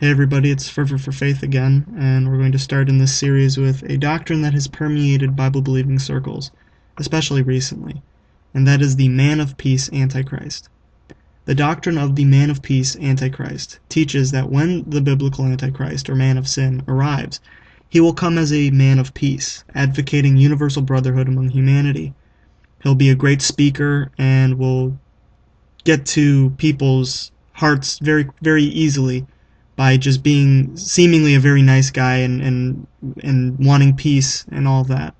Hey everybody, it's Fervor for Faith again, and we're going to start in this series with a doctrine that has permeated Bible-believing circles, especially recently, and that is the Man of Peace Antichrist. The doctrine of the Man of Peace Antichrist teaches that when the biblical Antichrist, or Man of Sin, arrives, he will come as a man of peace, advocating universal brotherhood among humanity. He'll be a great speaker and will get to people's hearts very, very easily by just being seemingly a very nice guy and wanting peace and all that.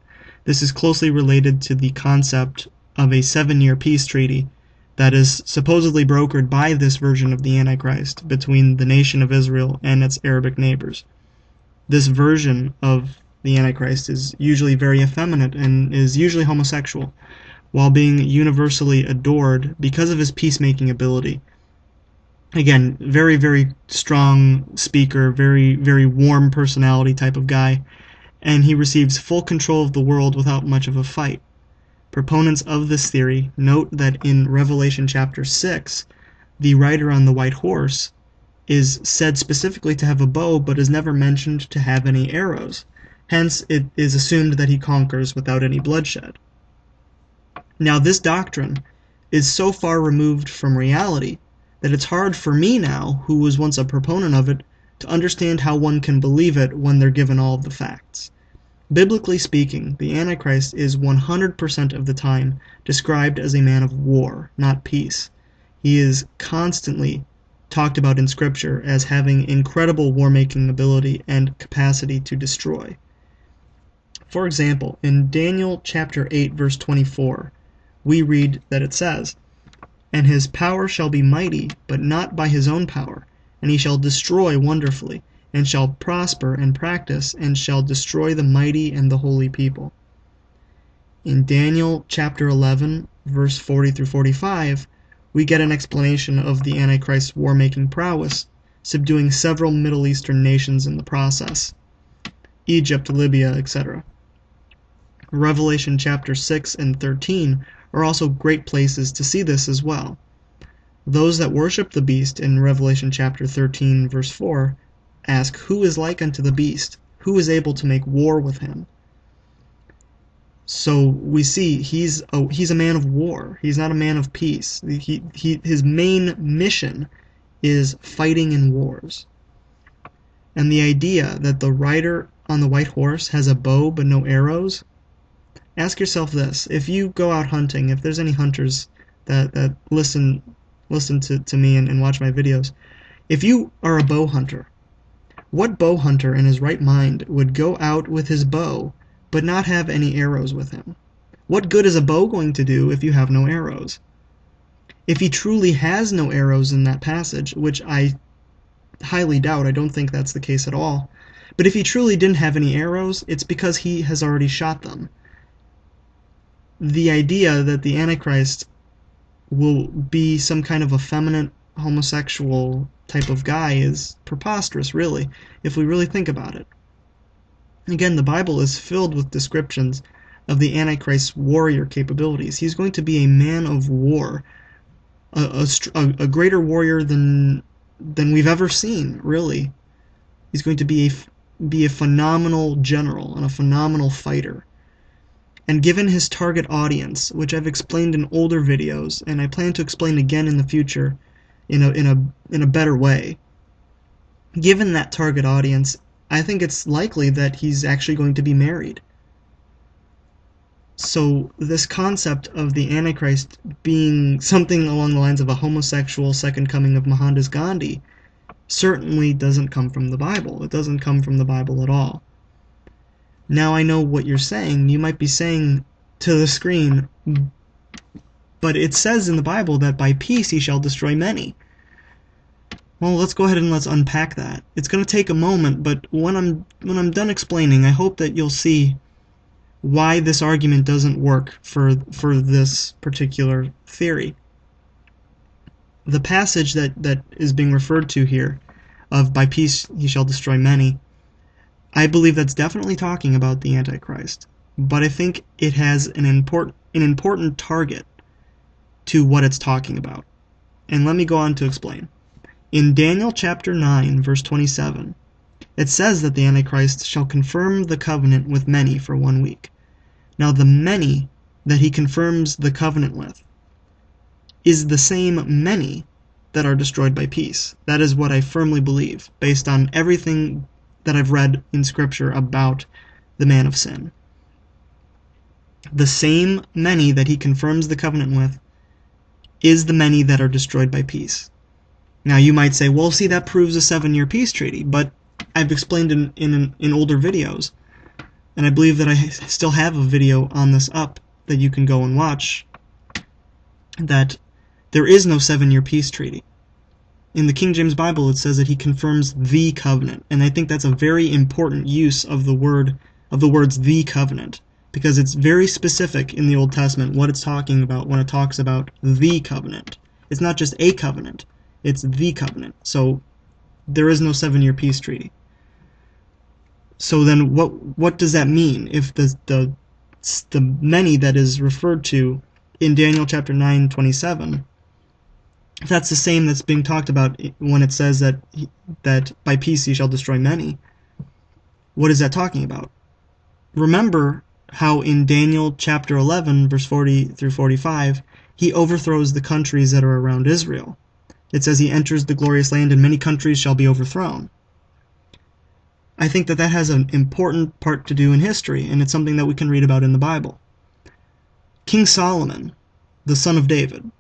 This is closely related to the concept of a 7-year peace treaty that is supposedly brokered by this version of the Antichrist between the nation of Israel and its Arabic neighbors. This version of the Antichrist is usually very effeminate and is usually homosexual, while being universally adored because of his peacemaking ability. Again, very, very strong speaker, very, very warm personality type of guy, and he receives full control of the world without much of a fight. Proponents of this theory note that in Revelation chapter 6, the rider on the white horse is said specifically to have a bow, but is never mentioned to have any arrows. Hence, it is assumed that he conquers without any bloodshed. Now, this doctrine is so far removed from reality that it's hard for me now, who was once a proponent of it, to understand how one can believe it when they're given all of the facts. Biblically speaking, the Antichrist is 100% of the time described as a man of war, not peace. He is constantly talked about in Scripture as having incredible war-making ability and capacity to destroy. For example, in Daniel chapter 8, verse 24, we read that it says, "And his power shall be mighty, but not by his own power, and he shall destroy wonderfully, and shall prosper and practice, and shall destroy the mighty and the holy people." In Daniel chapter 11, verse 40 through 45, we get an explanation of the Antichrist's war-making prowess, subduing several Middle Eastern nations in the process, Egypt, Libya, etc. Revelation chapter 6 and 13 are also great places to see this as well. Those that worship the beast in Revelation chapter 13 verse 4 ask, "Who is like unto the beast? Who is able to make war with him?" So we see he's a man of war. He's not a man of peace. His main mission is fighting in wars. And the idea that the rider on the white horse has a bow but no arrows, ask yourself this: if you go out hunting, if there's any hunters that listen to me and watch my videos, if you are a bow hunter, what bow hunter in his right mind would go out with his bow but not have any arrows with him? What good is a bow going to do if you have no arrows? If he truly has no arrows in that passage, which I highly doubt, I don't think that's the case at all, but if he truly didn't have any arrows, it's because he has already shot them. The idea that the Antichrist will be some kind of effeminate homosexual type of guy is preposterous, really, if we really think about it. Again, the Bible is filled with descriptions of the Antichrist's warrior capabilities. He's going to be a man of war, a greater warrior than we've ever seen, really. He's going to be a phenomenal general and a phenomenal fighter. And given his target audience, which I've explained in older videos, and I plan to explain again in the future in a better way, given that target audience, I think it's likely that he's actually going to be married. So this concept of the Antichrist being something along the lines of a homosexual second coming of Mohandas Gandhi certainly doesn't come from the Bible. It doesn't come from the Bible at all. Now I know what you're saying. You might be saying to the screen, but it says in the Bible that by peace he shall destroy many. Well, let's go ahead and let's unpack that. It's going to take a moment, but when I'm done explaining, I hope that you'll see why this argument doesn't work for this particular theory. The passage that is being referred to here, of by peace he shall destroy many, I believe that's definitely talking about the Antichrist, but I think it has an important target to what it's talking about. And let me go on to explain. In Daniel chapter 9, verse 27, it says that the Antichrist shall confirm the covenant with many for 1 week. Now the many that he confirms the covenant with is the same many that are destroyed by peace. That is what I firmly believe, based on everything that I've read in Scripture about the man of sin. The same many that he confirms the covenant with is the many that are destroyed by peace. Now you might say, well, see, that proves a 7-year peace treaty, but I've explained in older videos, and I believe that I still have a video on this up that you can go and watch, that there is no 7-year peace treaty. In the King James Bible, it says that he confirms the covenant, and I think that's a very important use of the words the covenant, because it's very specific in the Old Testament what it's talking about when it talks about the covenant. It's not just a covenant, it's the covenant. So there is no 7-year peace treaty. So then what does that mean if the many that is referred to in Daniel chapter 9:27, if that's the same that's being talked about when it says that by peace he shall destroy many, what is that talking about? Remember how in Daniel chapter 11, verse 40 through 45, he overthrows the countries that are around Israel. It says he enters the glorious land and many countries shall be overthrown. I think that has an important part to do in history, and it's something that we can read about in the Bible. King Solomon, the son of David,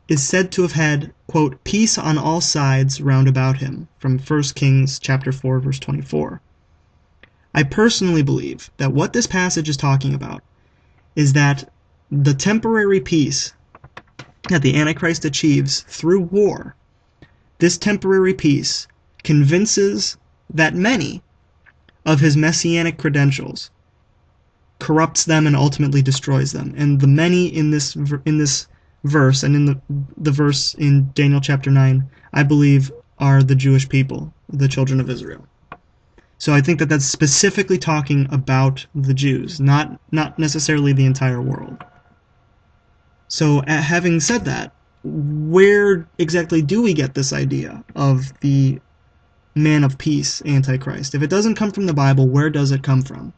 is said to have had, quote, peace on all sides round about him, from 1 Kings chapter 4, verse 24. I personally believe that what this passage is talking about is that the temporary peace that the Antichrist achieves through war, this temporary peace convinces that many of his messianic credentials, corrupts them and ultimately destroys them. And the many in this verse and in the verse in Daniel chapter 9, I believe are the Jewish people, the children of Israel. So I think that that's specifically talking about the Jews, not necessarily the entire world. So having said that, where exactly do we get this idea of the man of peace, Antichrist? If it doesn't come from the Bible, where does it come from?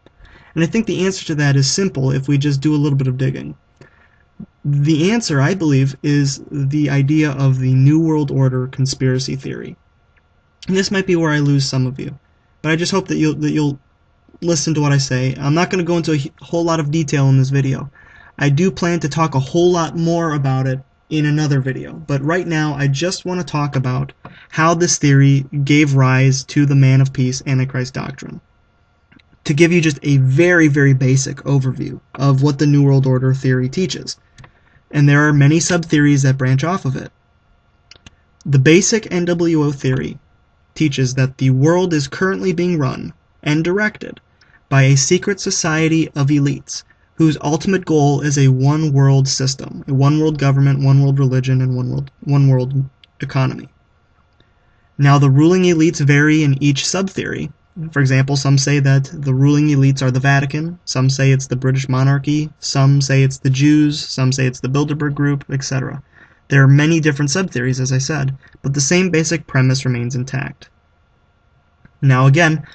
And I think the answer to that is simple if we just do a little bit of digging. The answer, I believe, is the idea of the New World Order conspiracy theory. And this might be where I lose some of you, but I just hope that you'll listen to what I say. I'm not going to go into a whole lot of detail in this video. I do plan to talk a whole lot more about it in another video, but right now I just want to talk about how this theory gave rise to the man of peace Antichrist doctrine. To give you just a very, very basic overview of what the New World Order theory teaches. And there are many sub-theories that branch off of it. The basic NWO theory teaches that the world is currently being run and directed by a secret society of elites whose ultimate goal is a one-world system, a one-world government, one-world religion, and one-world economy. Now, the ruling elites vary in each sub-theory. For example, some say that the ruling elites are the Vatican, some say it's the British monarchy, some say it's the Jews, some say it's the Bilderberg Group, etc. There are many different sub-theories, as I said, but the same basic premise remains intact. Now again,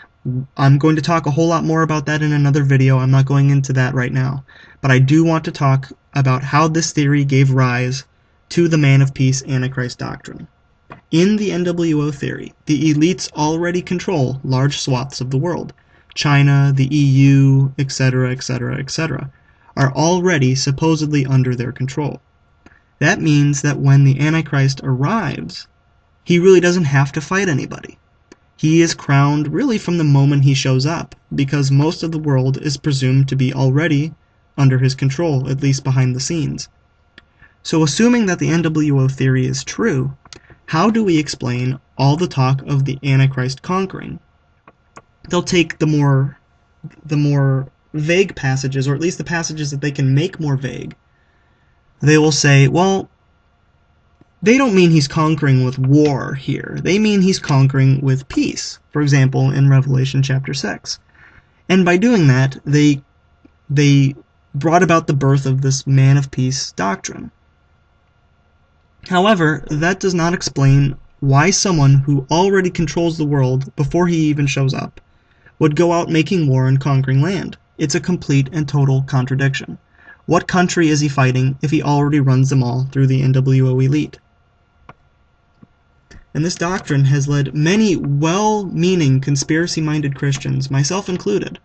I'm going to talk a whole lot more about that in another video. I'm not going into that right now, but I do want to talk about how this theory gave rise to the man of peace Antichrist doctrine. In the NWO theory, the elites already control large swaths of the world. China, the EU, etc., etc., etc., are already supposedly under their control. That means that when the Antichrist arrives, he really doesn't have to fight anybody. He is crowned really from the moment he shows up, because most of the world is presumed to be already under his control, at least behind the scenes. So assuming that the NWO theory is true, how do we explain all the talk of the Antichrist conquering? They'll take the more vague passages, or at least the passages that they can make more vague. They will say, well, they don't mean he's conquering with war here. They mean he's conquering with peace, for example, in Revelation chapter 6. And by doing that, they brought about the birth of this man of peace doctrine. However, that does not explain why someone who already controls the world before he even shows up would go out making war and conquering land. It's a complete and total contradiction. What country is he fighting if he already runs them all through the NWO elite? And this doctrine has led many well-meaning, conspiracy-minded Christians, myself included,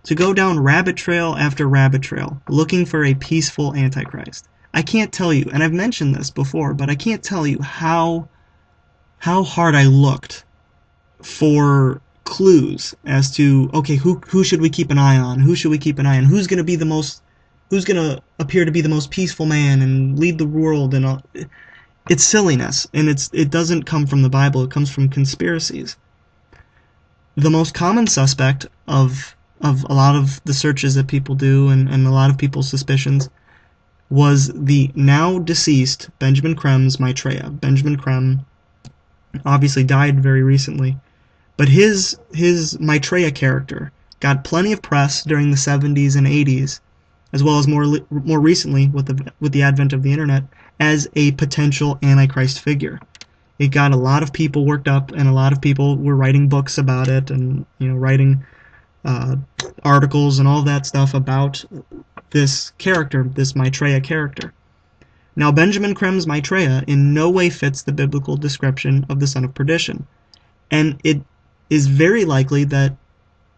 to go down rabbit trail after rabbit trail, looking for a peaceful Antichrist. I can't tell you, and I've mentioned this before, but I can't tell you how hard I looked for clues as to, okay, who should we keep an eye on? Who should we keep an eye on? Who's going to appear to be the most peaceful man and lead the world and all. It's silliness, and it doesn't come from the Bible. It comes from conspiracies. The most common suspect of a lot of the searches that people do and a lot of people's suspicions was the now deceased Benjamin Crem's Maitreya. Benjamin Crem obviously died very recently, but his Maitreya character got plenty of press during the 70s and 80s, as well as more recently with the advent of the internet, as a potential Antichrist figure. It got a lot of people worked up, and a lot of people were writing books about it, and writing articles and all that stuff about this character, this Maitreya character. Now, Benjamin Crem's Maitreya in no way fits the biblical description of the son of perdition, and it is very likely that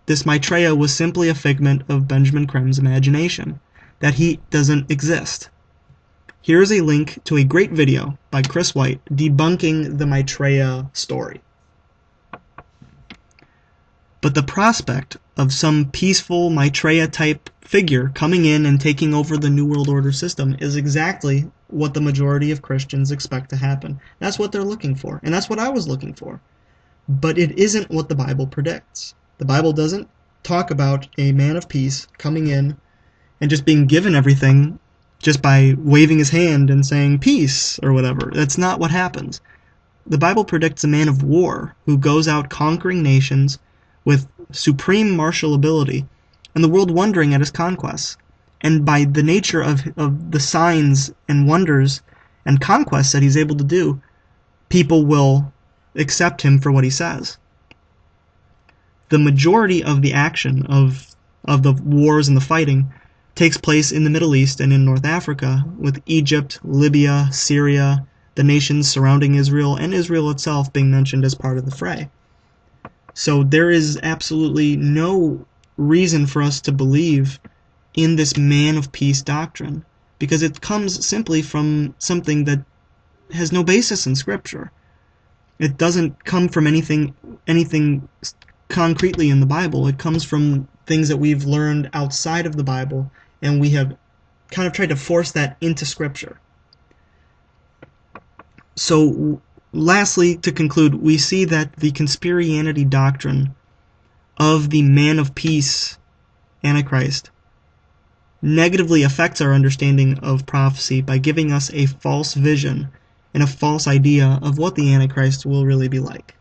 this Maitreya was simply a figment of Benjamin Crem's imagination, that he doesn't exist. Here is a link to a great video by Chris White debunking the Maitreya story. But the prospect of some peaceful Maitreya-type figure coming in and taking over the New World Order system is exactly what the majority of Christians expect to happen. That's what they're looking for, and that's what I was looking for. But it isn't what the Bible predicts. The Bible doesn't talk about a man of peace coming in and just being given everything just by waving his hand and saying peace or whatever. That's not what happens. The Bible predicts a man of war who goes out conquering nations with supreme martial ability, and the world wondering at his conquests. And by the nature of the signs and wonders and conquests that he's able to do, people will accept him for what he says. The majority of the action of the wars and the fighting takes place in the Middle East and in North Africa, with Egypt, Libya, Syria, the nations surrounding Israel, and Israel itself being mentioned as part of the fray. So there is absolutely no reason for us to believe in this man of peace doctrine, because it comes simply from something that has no basis in Scripture. It doesn't come from anything concretely in the Bible. It comes from things that we've learned outside of the Bible, and we have kind of tried to force that into Scripture. So, lastly, to conclude, we see that the conspirianity doctrine of the man of peace, Antichrist, negatively affects our understanding of prophecy by giving us a false vision and a false idea of what the Antichrist will really be like.